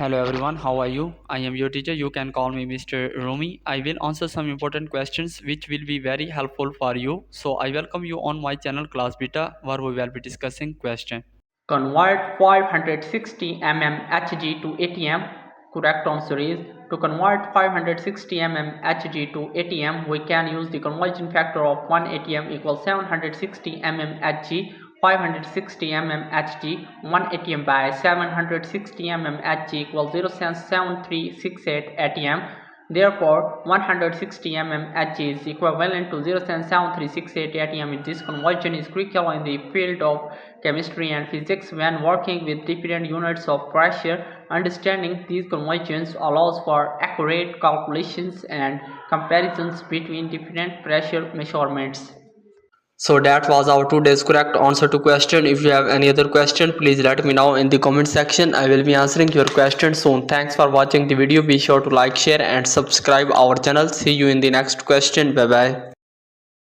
Hello everyone, how are you? I am your teacher. You can call me Mr. Rumi. I will answer some important questions which will be very helpful for you. So I welcome you on my channel Class Beta where we will be discussing question. Convert 560 mm Hg to ATM. Correct answer is to convert 560 mm Hg to ATM, we can use the conversion factor of 1 ATM equals 760 mm Hg. 560 mm Hg, 1 ATM by 760 mm Hg equals 0.7368 ATM. Therefore, 160 mm Hg is equivalent to 0.7368 ATM. This conversion is critical in the field of chemistry and physics when working with different units of pressure. Understanding these conversions allows for accurate calculations and comparisons between different pressure measurements. So that was our today's correct answer to question. If you have any other question, please let me know in the comment section. I will be answering your question soon. Thanks for watching the video. Be sure to like, share and subscribe our channel. See you in the next question. Bye bye.